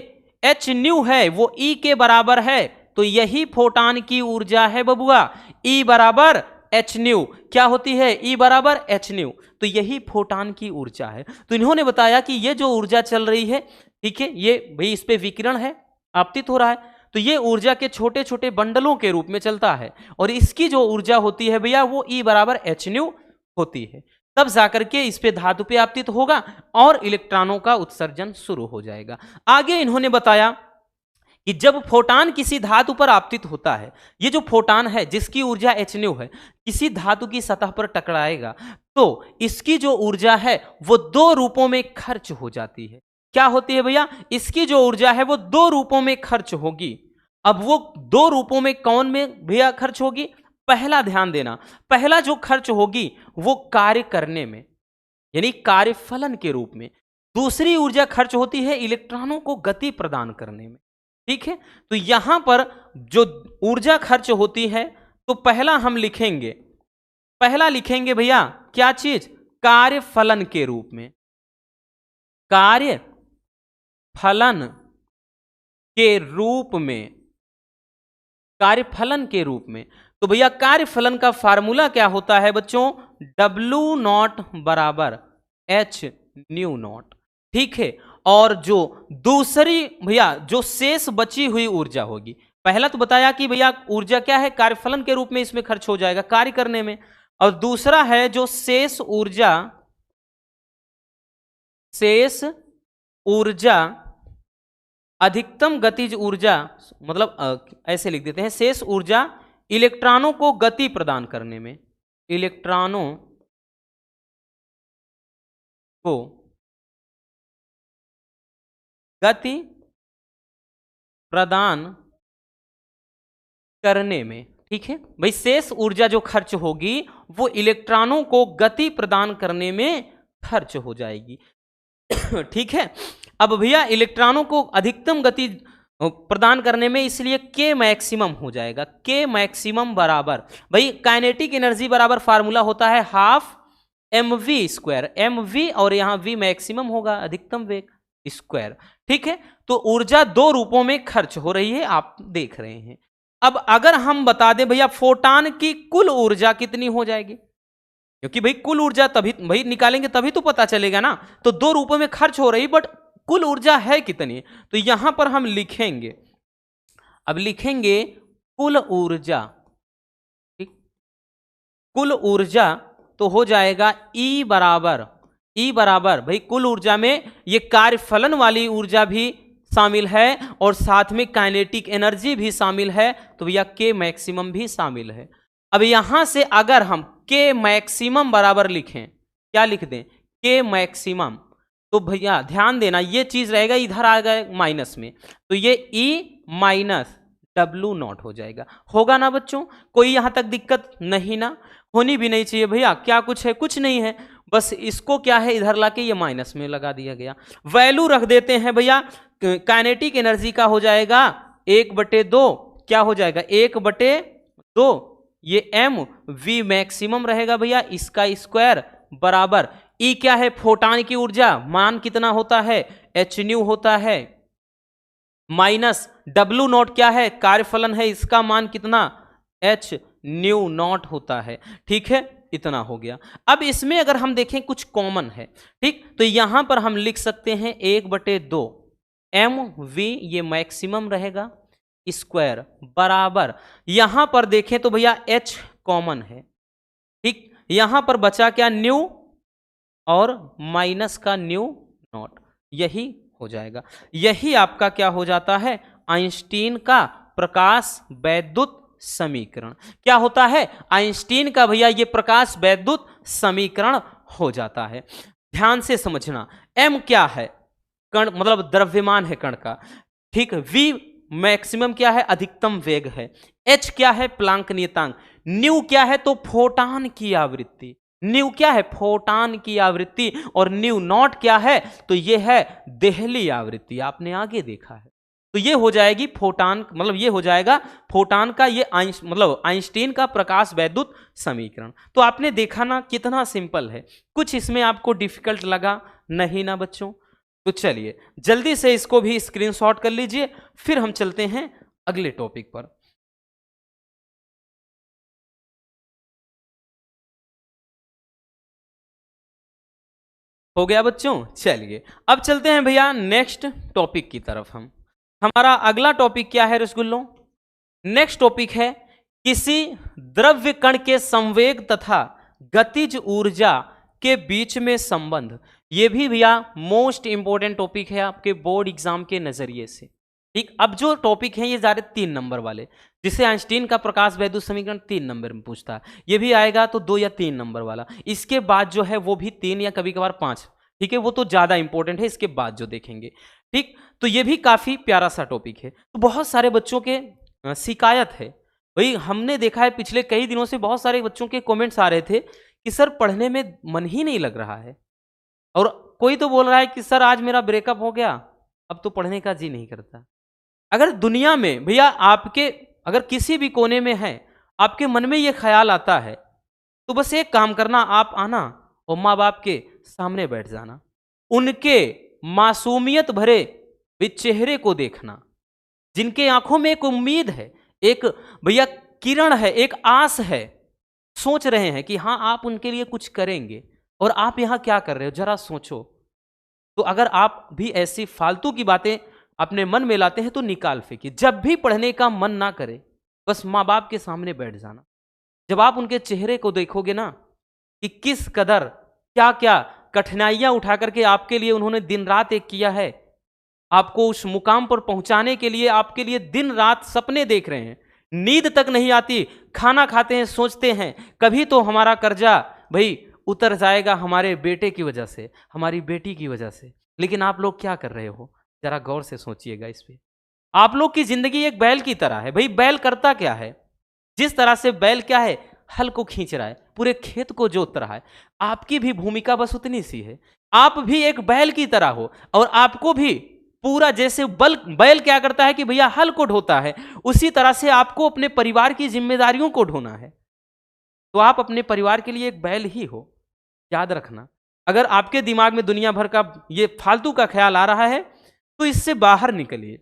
एच न्यू है वो ई के बराबर है, तो यही फोटान की ऊर्जा है बबुआ, ई बराबर एच न्यू। क्या होती है, ई बराबर एच न्यू, तो यही फोटान की ऊर्जा है। तो इन्होंने बताया कि ये जो ऊर्जा चल रही है, ठीक है, ये भाई इस पे विकिरण है, आपतित हो रहा है, तो ये ऊर्जा के छोटे छोटे बंडलों के रूप में चलता है और इसकी जो ऊर्जा होती है भैया वो ई बराबर एच न्यू होती है। तब जाकर के इस पे धातु पे आपतित होगा और इलेक्ट्रॉनों का उत्सर्जन शुरू हो जाएगा। आगे इन्होंने बताया कि जब फोटान किसी धातु पर आपतित होता है, ये जो फोटान है जिसकी ऊर्जा h न्यू है, किसी धातु की सतह पर टकराएगा तो इसकी जो ऊर्जा है वो दो रूपों में खर्च हो जाती है। क्या होती है भैया? इसकी जो ऊर्जा है वो दो रूपों में खर्च होगी। अब वो दो रूपों में कौन में भैया खर्च होगी? पहला ध्यान देना, पहला जो खर्च होगी वो कार्य करने में, यानी कार्यफलन के रूप में। दूसरी ऊर्जा खर्च होती है इलेक्ट्रॉनों को गति प्रदान करने में। ठीक है, तो यहां पर जो ऊर्जा खर्च होती है तो पहला हम लिखेंगे, पहला लिखेंगे भैया क्या चीज? कार्यफलन के रूप में, कार्यफलन के रूप में, कार्यफलन के रूप में। तो भैया कार्यफलन का फार्मूला क्या होता है बच्चों? W नॉट बराबर H न्यू नॉट। ठीक है, और जो दूसरी भैया जो शेष बची हुई ऊर्जा होगी, पहला तो बताया कि भैया ऊर्जा क्या है? कार्यफलन के रूप में इसमें खर्च हो जाएगा कार्य करने में, और दूसरा है जो शेष ऊर्जा, शेष ऊर्जा अधिकतम गतिज ऊर्जा, मतलब ऐसे लिख देते हैं, शेष ऊर्जा इलेक्ट्रॉनों को गति प्रदान करने में, इलेक्ट्रॉनों को गति प्रदान करने में। ठीक है भाई, शेष ऊर्जा जो खर्च होगी वो इलेक्ट्रॉनों को गति प्रदान करने में खर्च हो जाएगी। ठीक है, अब भैया इलेक्ट्रॉनों को अधिकतम गति प्रदान करने में, इसलिए K मैक्सिमम हो जाएगा। K मैक्सिमम बराबर भाई काइनेटिक एनर्जी बराबर फार्मूला होता है हाफ mv स्क्वायर, mv और यहां v मैक्सिमम होगा अधिकतम वेग स्क्वायर। ठीक है, तो ऊर्जा दो रूपों में खर्च हो रही है, आप देख रहे हैं। अब अगर हम बता दें भैया फोटान की कुल ऊर्जा कितनी हो जाएगी, क्योंकि भाई कुल ऊर्जा तभी भाई निकालेंगे तभी तो पता चलेगा ना। तो दो रूपों में खर्च हो रही, बट कुल ऊर्जा है कितनी? तो यहां पर हम लिखेंगे, अब लिखेंगे कुल ऊर्जा। ठीक, कुल ऊर्जा तो हो जाएगा E बराबर भाई कुल ऊर्जा में ये कार्यफलन वाली ऊर्जा भी शामिल है और साथ में काइनेटिक एनर्जी भी शामिल है, तो भैया K मैक्सिमम भी शामिल है। अब यहां से अगर हम K मैक्सिमम बराबर लिखें, क्या लिख दें? K मैक्सिमम, तो भैया ध्यान देना ये चीज रहेगा इधर आ गए माइनस में, तो ये E माइनस W नॉट हो जाएगा। होगा ना बच्चों? कोई यहां तक दिक्कत नहीं ना? होनी भी नहीं चाहिए भैया। क्या कुछ है? कुछ नहीं है, बस इसको क्या है इधर लाके ये माइनस में लगा दिया गया। वैल्यू रख देते हैं भैया, काइनेटिक एनर्जी का हो जाएगा 1/2, क्या हो जाएगा 1/2, ये mv मैक्सिमम रहेगा भैया, इसका स्क्वायर बराबर E क्या है? फोटान की ऊर्जा, मान कितना होता है? h न्यू होता है, माइनस W नॉट क्या है? कार्यफलन है, इसका मान कितना? h न्यू नॉट होता है। ठीक है, इतना हो गया। अब इसमें अगर हम देखें कुछ कॉमन है, ठीक, तो यहां पर हम लिख सकते हैं 1/2 mv, ये मैक्सिमम रहेगा, स्क्वायर बराबर, यहां पर देखें तो भैया h कॉमन है। ठीक, यहां पर बचा क्या? न्यू और माइनस का न्यू नॉट, यही हो जाएगा। यही आपका क्या हो जाता है? आइंस्टीन का प्रकाश वैद्युत समीकरण। क्या होता है? आइंस्टीन का भैया ये प्रकाश वैद्युत समीकरण हो जाता है। ध्यान से समझना, m क्या है? कण, मतलब द्रव्यमान है कण का। ठीक, v मैक्सिमम क्या है? अधिकतम वेग है। h क्या है? प्लांक नियतांक। न्यू क्या है? तो फोटान की आवृत्ति। न्यू क्या है? फोटान की आवृत्ति। और न्यू नॉट क्या है? तो ये है देहली आवृत्ति, आपने आगे देखा है। तो ये हो जाएगी फोटान, मतलब ये हो जाएगा फोटान का ये मतलब आइंस्टीन का प्रकाश वैद्युत समीकरण। तो आपने देखा ना कितना सिंपल है, कुछ इसमें आपको डिफिकल्ट लगा नहीं ना बच्चों? तो चलिए जल्दी से इसको भी स्क्रीनशॉट कर लीजिए, फिर हम चलते हैं अगले टॉपिक पर। हो गया बच्चों? चलिए अब चलते हैं भैया नेक्स्ट टॉपिक की तरफ। हमारा अगला टॉपिक क्या है रसगुल्लों? नेक्स्ट टॉपिक है किसी द्रव्य कण के संवेग तथा गतिज ऊर्जा के बीच में संबंध। ये भी भैया मोस्ट इंपॉर्टेंट टॉपिक है आपके बोर्ड एग्जाम के नजरिए से। ठीक, अब जो टॉपिक है ये सारे 3 नंबर वाले, जिसे आइंस्टीन का प्रकाश वैद्युत समीकरण 3 नंबर में पूछता है, ये भी आएगा तो 2 या 3 नंबर वाला। इसके बाद जो है वो भी 3 या कभी कभार 5, ठीक है, वो तो ज्यादा इंपॉर्टेंट है, इसके बाद जो देखेंगे। ठीक, तो ये भी काफी प्यारा सा टॉपिक है। तो बहुत सारे बच्चों के शिकायत है, भाई हमने देखा है पिछले कई दिनों से बहुत सारे बच्चों के कमेंट्स आ रहे थे कि सर पढ़ने में मन ही नहीं लग रहा है, और कोई तो बोल रहा है कि सर आज मेरा ब्रेकअप हो गया, अब तो पढ़ने का जी नहीं करता। अगर दुनिया में भैया आपके अगर किसी भी कोने में है, आपके मन में ये ख्याल आता है, तो बस एक काम करना, आप आना और माँ बाप के सामने बैठ जाना, उनके मासूमियत भरे वे चेहरे को देखना, जिनके आंखों में एक उम्मीद है, एक भैया किरण है, एक आस है, सोच रहे हैं कि हाँ आप उनके लिए कुछ करेंगे, और आप यहां क्या कर रहे हो जरा सोचो। तो अगर आप भी ऐसी फालतू की बातें अपने मन में लाते हैं तो निकाल फेंकिए। जब भी पढ़ने का मन ना करे, बस माँ बाप के सामने बैठ जाना। जब आप उनके चेहरे को देखोगे ना कि किस कदर क्या क्या कठिनाइयां उठा करके आपके लिए उन्होंने दिन रात एक किया है, आपको उस मुकाम पर पहुंचाने के लिए आपके लिए दिन रात सपने देख रहे हैं, नींद तक नहीं आती, खाना खाते हैं सोचते हैं कभी तो हमारा कर्जा भाई उतर जाएगा हमारे बेटे की वजह से, हमारी बेटी की वजह से, लेकिन आप लोग क्या कर रहे हो, जरा गौर से सोचिएगा इस पे। आप लोग की जिंदगी एक बैल की तरह है। भाई बैल करता क्या है, जिस तरह से बैल क्या है, हल को खींच रहा है, पूरे खेत को जोत रहा है, आपकी भी भूमिका बस उतनी सी है। आप भी एक बैल की तरह हो, और आपको भी पूरा जैसे बैल क्या करता है कि भैया हल को ढोता है, उसी तरह से आपको अपने परिवार की जिम्मेदारियों को ढोना है। तो आप अपने परिवार के लिए एक बैल ही हो, याद रखना। अगर आपके दिमाग में दुनिया भर का ये फालतू का ख्याल आ रहा है तो इससे बाहर निकलिए,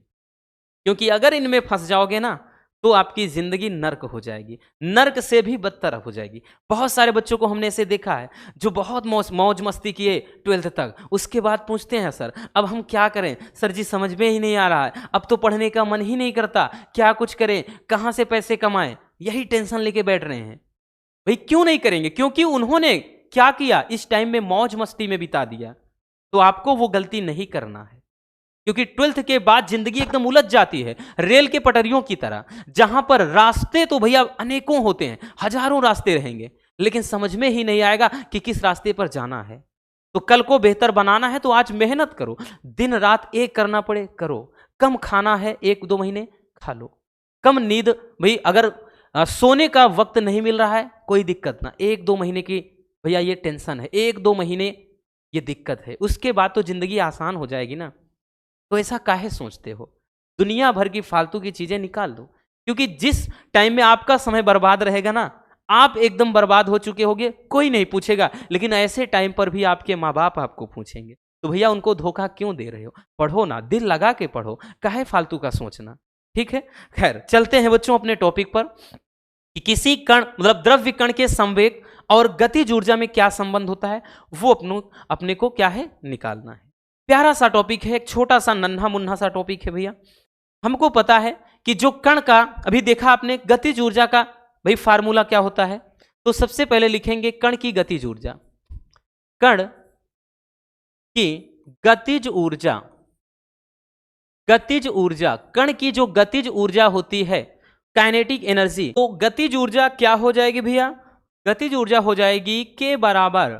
क्योंकि अगर इनमें फंस जाओगे ना तो आपकी जिंदगी नर्क हो जाएगी, नर्क से भी बदतर हो जाएगी। बहुत सारे बच्चों को हमने ऐसे देखा है जो बहुत मौज मस्ती किए 12th तक, उसके बाद पूछते हैं सर अब हम क्या करें, सर जी समझ में ही नहीं आ रहा है, अब तो पढ़ने का मन ही नहीं करता, क्या कुछ करें, कहाँ से पैसे कमाएं, यही टेंशन लेके बैठ रहे हैं। भाई क्यों नहीं करेंगे, क्योंकि उन्होंने क्या किया, इस टाइम में मौज मस्ती में बिता दिया। तो आपको वो गलती नहीं करना है, क्योंकि 12th के बाद जिंदगी एकदम उलझ जाती है रेल के पटरियों की तरह, जहां पर रास्ते तो भैया अनेकों होते हैं, हजारों रास्ते रहेंगे, लेकिन समझ में ही नहीं आएगा कि किस रास्ते पर जाना है। तो कल को बेहतर बनाना है तो आज मेहनत करो, दिन रात एक करना पड़े करो, कम खाना है 1-2 महीने खा लो, कम नींद, भाई अगर सोने का वक्त नहीं मिल रहा है कोई दिक्कत ना, 1-2 महीने की भैया ये टेंशन है, 1-2 महीने ये दिक्कत है, उसके बाद तो जिंदगी आसान हो जाएगी ना। तो ऐसा काहे सोचते हो, दुनिया भर की फालतू की चीजें निकाल दो, क्योंकि जिस टाइम में आपका समय बर्बाद रहेगा ना, आप एकदम बर्बाद हो चुके होगे, कोई नहीं पूछेगा, लेकिन ऐसे टाइम पर भी आपके माँ बाप आपको पूछेंगे। तो भैया उनको धोखा क्यों दे रहे हो, पढ़ो ना, दिल लगा के पढ़ो, काहे फालतू का सोचना। ठीक है, खैर चलते हैं बच्चों अपने टॉपिक पर कि किसी कण मतलब द्रव्य कण के संवेग और गतिज ऊर्जा में क्या संबंध होता है, वो अपने को क्या है निकालना है। प्यारा सा टॉपिक है, एक छोटा सा नन्हा मुन्ना सा टॉपिक है भैया। हमको पता है कि जो कण का अभी देखा आपने गतिज ऊर्जा का भाई फार्मूला क्या होता है, तो सबसे पहले लिखेंगे कण की गतिज ऊर्जा। कण की गतिज ऊर्जा, गतिज ऊर्जा, कण की जो गतिज ऊर्जा होती है काइनेटिक एनर्जी, तो गतिज ऊर्जा क्या हो जाएगी भैया, गतिज ऊर्जा हो जाएगी के बराबर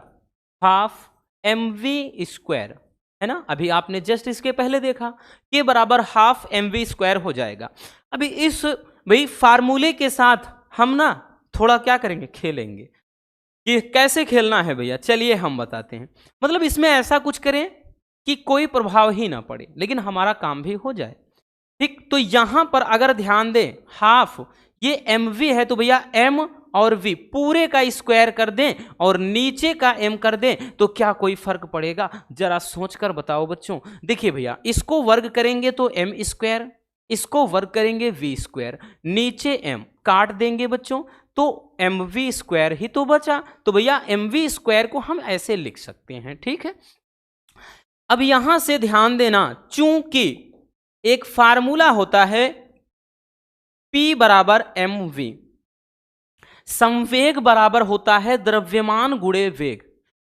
हाफ mv², है ना। अभी आपने जस्ट इसके पहले देखा के बराबर हाफ mv² हो जाएगा। अभी इस भाई फार्मूले के साथ हम ना थोड़ा क्या करेंगे, खेलेंगे। कि कैसे खेलना है भैया, चलिए हम बताते हैं। मतलब इसमें ऐसा कुछ करें कि कोई प्रभाव ही ना पड़े, लेकिन हमारा काम भी हो जाए। ठीक, तो यहां पर अगर ध्यान दें, हाफ ये mv है, तो भैया m और v पूरे का स्क्वायर कर दें और नीचे का m कर दें, तो क्या कोई फर्क पड़ेगा, जरा सोचकर बताओ बच्चों। देखिए भैया, इसको वर्ग करेंगे तो m², इसको वर्ग करेंगे v², नीचे m काट देंगे बच्चों, तो mv² ही तो बचा। तो भैया mv² को हम ऐसे लिख सकते हैं। ठीक है, अब यहां से ध्यान देना, चूंकि एक फार्मूला होता है P बराबर mv, संवेग बराबर होता है द्रव्यमान गुणे वेग,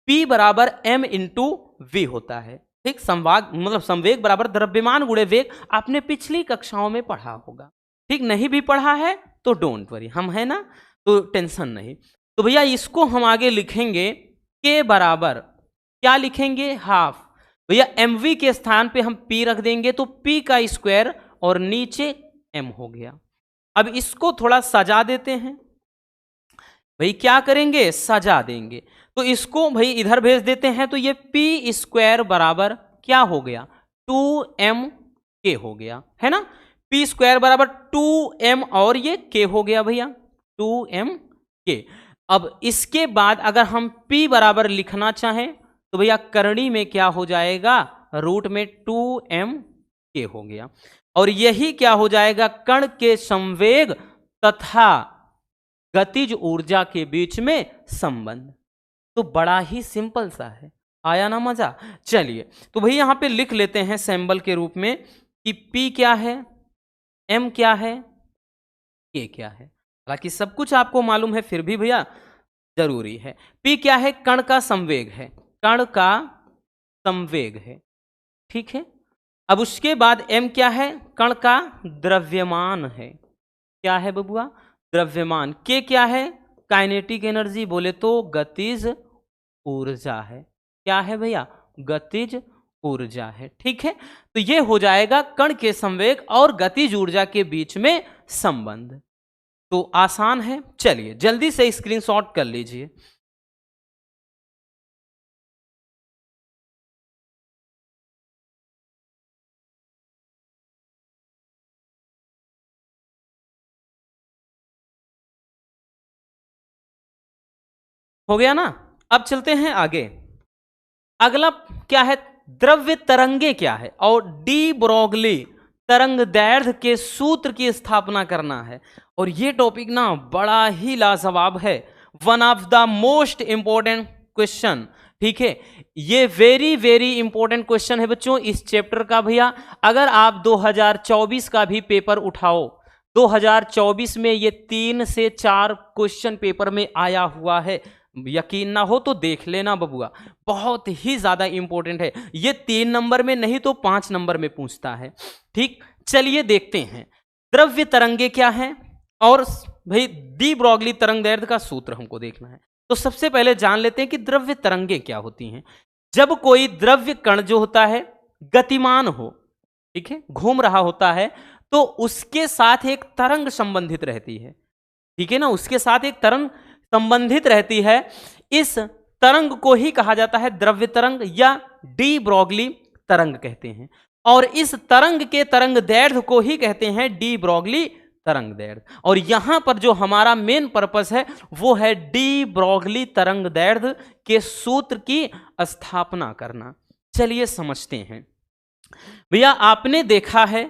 P बराबर m इंटू v होता है। ठीक, संवाग मतलब संवेग बराबर द्रव्यमान गुणे वेग, आपने पिछली कक्षाओं में पढ़ा होगा। ठीक, नहीं भी पढ़ा है तो डोंट वरी, हम है ना, तो टेंशन नहीं। तो भैया इसको हम आगे लिखेंगे के बराबर क्या लिखेंगे, हाफ। भैया mv के स्थान पे हम p रख देंगे तो p का स्क्वायर और नीचे m हो गया। अब इसको थोड़ा सजा देते हैं, भाई क्या करेंगे, सजा देंगे। तो इसको भाई इधर भेज देते हैं, तो ये p स्क्वायर बराबर क्या हो गया, 2m k हो गया, है ना। p स्क्वायर बराबर 2m और ये k हो गया भैया, 2m k। अब इसके बाद अगर हम p बराबर लिखना चाहें तो भैया करणी में क्या हो जाएगा, रूट में 2m k हो गया। और यही क्या हो जाएगा, कण के संवेग तथा गतिज ऊर्जा के बीच में संबंध। तो बड़ा ही सिंपल सा है, आया ना मजा। चलिए तो भैया यहां पे लिख लेते हैं सिंबल के रूप में कि p क्या है, m क्या है, k क्या है। हालांकि सब कुछ आपको मालूम है फिर भी भैया जरूरी है। p क्या है, कण का संवेग है, कण का संवेग है, ठीक है। अब उसके बाद m क्या है, कण का द्रव्यमान है, क्या है बबुआ, द्रव्यमान। k क्या है, काइनेटिक एनर्जी, बोले तो गतिज ऊर्जा है, क्या है भैया, गतिज ऊर्जा है, ठीक है। तो ये हो जाएगा कण के संवेग और गतिज ऊर्जा के बीच में संबंध। तो आसान है, चलिए जल्दी से स्क्रीनशॉट कर लीजिए। हो गया ना। अब चलते हैं आगे। अगला क्या है, द्रव्य तरंगे क्या है, और डी ब्रोगली तरंग दैर्ध्य के सूत्र की स्थापना करना है। और ये टॉपिक ना बड़ा ही लाजवाब है, one of the most important question, ठीक है। ये वेरी वेरी इंपॉर्टेंट क्वेश्चन है बच्चों इस चैप्टर का। भैया अगर आप 2024 का भी पेपर उठाओ, 2024 में ये 3 से 4 क्वेश्चन पेपर में आया हुआ है, यकीन ना हो तो देख लेना बबुआ, बहुत ही ज्यादा इंपॉर्टेंट है। ये 3 नंबर में नहीं तो 5 नंबर में पूछता है, ठीक। चलिए देखते हैं द्रव्य तरंगे क्या है, और भाई डी ब्रोगली तरंग दैर्ध्य का सूत्र हमको देखना है। तो सबसे पहले जान लेते हैं कि द्रव्य तरंगे क्या होती हैं। जब कोई द्रव्य कण जो होता है गतिमान हो, ठीक है, घूम रहा होता है, तो उसके साथ एक तरंग संबंधित रहती है, ठीक है ना, उसके साथ एक तरंग संबंधित रहती है। इस तरंग को ही कहा जाता है द्रव्य तरंग या डी ब्रोगली तरंग कहते हैं। और इस तरंग के तरंग दैर्ध्य को ही कहते हैं डी ब्रोगली तरंग दैर्ध्य। और यहां पर जो हमारा मेन पर्पस है वो है डी ब्रोगली तरंग दैर्ध्य के सूत्र की स्थापना करना। चलिए समझते हैं। भैया आपने देखा है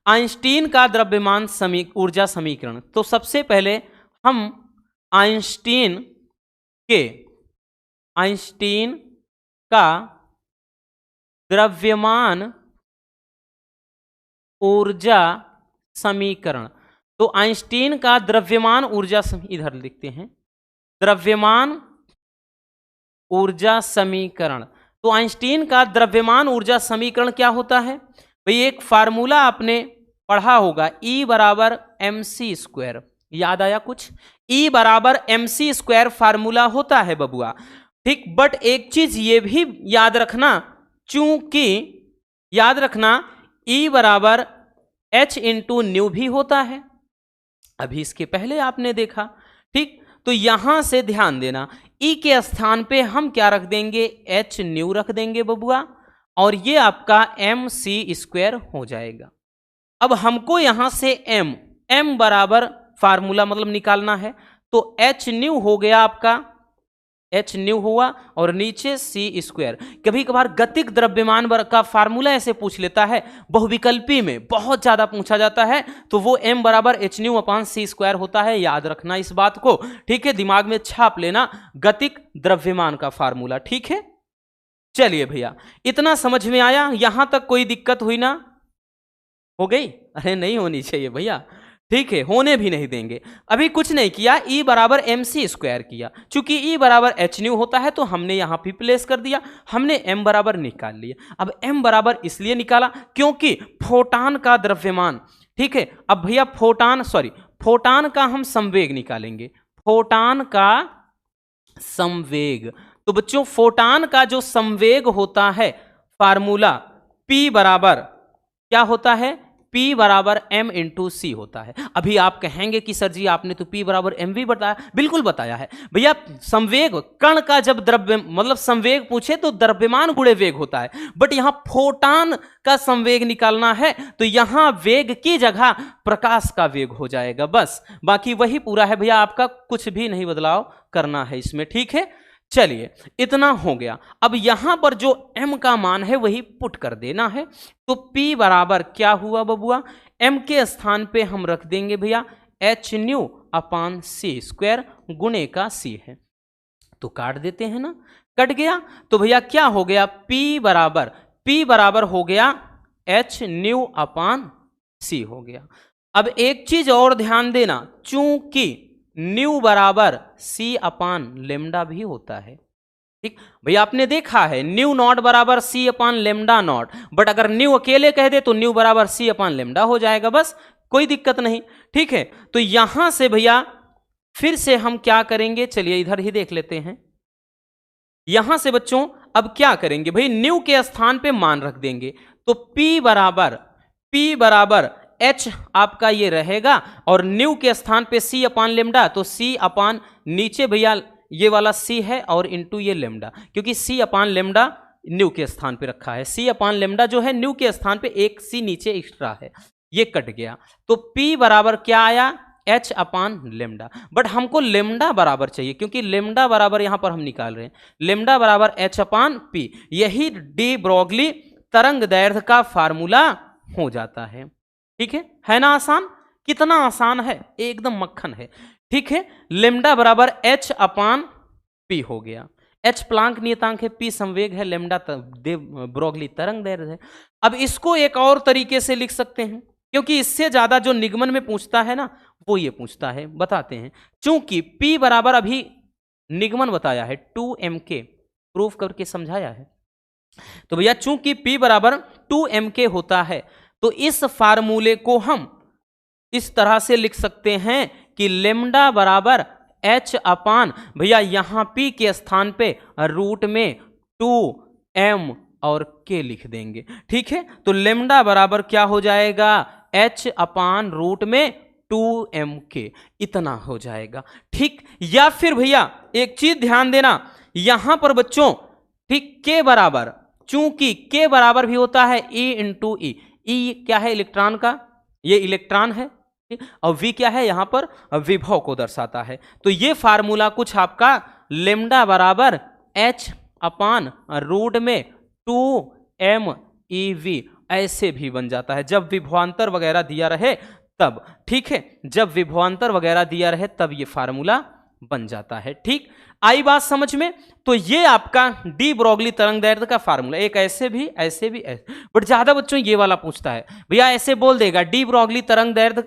आइंस्टीन का द्रव्यमान ऊर्जा समीकरण। तो सबसे पहले हम आइंस्टीन का द्रव्यमान ऊर्जा समीकरण, तो आइंस्टीन का द्रव्यमान ऊर्जा इधर लिखते हैं द्रव्यमान ऊर्जा समीकरण। तो आइंस्टीन का द्रव्यमान ऊर्जा समीकरण क्या होता है भाई, एक फार्मूला आपने पढ़ा होगा, E बराबर mc स्क्वायर, याद आया कुछ, E बराबर mc स्क्वायर फार्मूला होता है बबुआ, ठीक। बट एक चीज ये भी याद रखना, चूंकि याद रखना E बराबर h इंटू न्यू भी होता है, अभी इसके पहले आपने देखा, ठीक। तो यहां से ध्यान देना, E के स्थान पे हम क्या रख देंगे, h न्यू रख देंगे बबुआ, और ये आपका mc स्क्वायर हो जाएगा। अब हमको यहां से m बराबर फार्मूला मतलब निकालना है, तो h न्यू हो गया आपका, h न्यू हुआ और नीचे c स्क्वायर। कभी कभार गतिक द्रव्यमान का फार्मूला ऐसे पूछ लेता है, बहुविकल्पी में बहुत ज्यादा पूछा जाता है, तो वो m बराबर h न्यू अपान c स्क्वायर होता है, याद रखना इस बात को, ठीक है, दिमाग में छाप लेना गतिक द्रव्यमान का फार्मूला, ठीक है। चलिए भैया इतना समझ में आया, यहां तक कोई दिक्कत हुई ना, हो गई, अरे नहीं होनी चाहिए भैया, ठीक है, होने भी नहीं देंगे। अभी कुछ नहीं किया, E बराबर MC स्क्वायर किया, चूंकि E बराबर h न्यू होता है तो हमने यहां भी प्लेस कर दिया, हमने m बराबर निकाल लिया। अब m बराबर इसलिए निकाला क्योंकि फोटान का द्रव्यमान, ठीक है। अब भैया फोटान का हम संवेग निकालेंगे, फोटान का संवेग। तो बच्चों फोटान का जो संवेग होता है, फार्मूला P बराबर क्या होता है, P बराबर m इंटू सी होता है। अभी आप कहेंगे कि सर जी आपने तो P बराबर mv बताया, बिल्कुल बताया है भैया। संवेग कण का जब द्रव्य मतलब संवेग पूछे तो द्रव्यमान गुणे वेग होता है, बट यहां फोटान का संवेग निकालना है तो यहां वेग की जगह प्रकाश का वेग हो जाएगा, बस बाकी वही पूरा है भैया, आपका कुछ भी नहीं बदलाव करना है इसमें, ठीक है। चलिए इतना हो गया। अब यहां पर जो m का मान है वही पुट कर देना है, तो P बराबर क्या हुआ बबुआ, m के स्थान पे हम रख देंगे भैया h न्यू अपान सी स्क्वायर, गुणे का c है, तो काट देते हैं ना, कट गया। तो भैया क्या हो गया, P बराबर हो गया h न्यू अपान c हो गया। अब एक चीज और ध्यान देना, चूंकि न्यू बराबर सी अपान लेमडा भी होता है, ठीक भैया। आपने देखा है न्यू नॉट बराबर सी अपान लेमडा नॉट, बट अगर न्यू अकेले कह दे तो न्यू बराबर सी अपान लेमडा हो जाएगा, बस कोई दिक्कत नहीं, ठीक है। तो यहां से भैया फिर से हम क्या करेंगे, चलिए इधर ही देख लेते हैं। यहां से बच्चों अब क्या करेंगे भाई, न्यू के स्थान पे मान रख देंगे, तो P बराबर H आपका ये रहेगा और न्यू के स्थान पे C अपान लेमडा, तो C अपान नीचे भैया ये वाला C है और इंटू ये लेमडा, क्योंकि C अपान लेमडा न्यू के स्थान पे रखा है, C अपान लेमडा जो है न्यू के स्थान पे एक C नीचे एक्स्ट्रा है, ये कट गया। तो P बराबर क्या आया, H अपान लेमडा, बट हमको लेमडा बराबर चाहिए क्योंकि लेमडा बराबर यहां पर हम निकाल रहे हैं, लेमडा बराबर H अपान P, यही डी ब्रोगली तरंग दैर्ध्य का फार्मूला हो जाता है, ठीक है ना। आसान, कितना आसान है, एकदम मक्खन है, ठीक है। लेमडा बराबर H अपान P हो गया, H प्लांक नियतांक है, P संवेग है, लेमडा ब्रोगली तरंग दैर्ध्य है। अब इसको एक और तरीके से लिख सकते हैं, क्योंकि इससे ज्यादा जो निगमन में पूछता है ना वो ये पूछता है, बताते हैं। चूंकि P बराबर अभी निगमन बताया है 2mk, प्रूफ करके समझाया है, तो भैया चूंकि P बराबर 2mk होता है तो इस फार्मूले को हम इस तरह से लिख सकते हैं कि लेमडा बराबर H अपान भैया यहां P के स्थान पे रूट में 2m और k लिख देंगे, ठीक है। तो लेमडा बराबर क्या हो जाएगा, H अपान रूट में 2mk, इतना हो जाएगा, ठीक। या फिर भैया एक चीज ध्यान देना यहां पर बच्चों, ठीक, k बराबर, चूंकि k बराबर भी होता है E इंटू ई, ई क्या है, इलेक्ट्रॉन का, ये इलेक्ट्रॉन है, और V क्या है, यहां पर विभव को दर्शाता है। तो ये फार्मूला कुछ आपका लेमडा बराबर H अपान रूट में 2mEV ऐसे भी बन जाता है, जब विभवांतर वगैरह दिया रहे तब, ठीक है, जब विभवांतर वगैरह दिया रहे तब ये फार्मूला बन जाता है, ठीक। आई बात समझ में। तो ये आपका डी ब्रोगली तरंग दैर्ध्य का फार्मूला, एक ऐसे भी ऐसे, बट ज्यादा बच्चों ये वाला पूछता है भैया, ऐसे बोल देगा डी ब्रोगली तरंग दैर्ध्य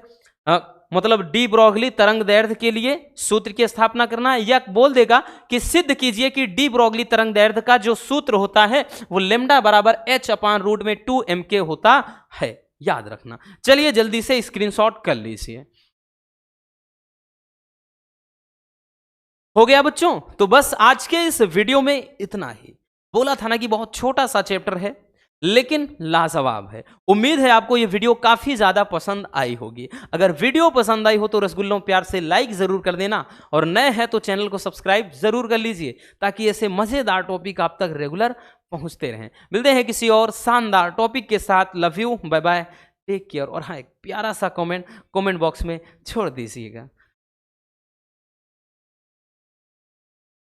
मतलब डी ब्रोगली तरंग दैर्ध्य के लिए सूत्र की स्थापना करना है, या बोल देगा कि सिद्ध कीजिए कि डी ब्रोगली तरंग दैर्ध्य का जो सूत्र होता है वो लेमडा बराबर H अपान रूट में 2mk होता है, याद रखना। चलिए जल्दी से स्क्रीनशॉट कर लीजिए। हो गया बच्चों, तो बस आज के इस वीडियो में इतना ही। बोला था ना कि बहुत छोटा सा चैप्टर है लेकिन लाजवाब है। उम्मीद है आपको ये वीडियो काफी ज्यादा पसंद आई होगी। अगर वीडियो पसंद आई हो तो रसगुल्लों प्यार से लाइक जरूर कर देना, और नए हैं तो चैनल को सब्सक्राइब जरूर कर लीजिए ताकि ऐसे मजेदार टॉपिक आप तक रेगुलर पहुंचते रहें। मिलते हैं किसी और शानदार टॉपिक के साथ। Love you, bye bye, take care. और हाँ, एक प्यारा सा कमेंट बॉक्स में छोड़ दीजिएगा।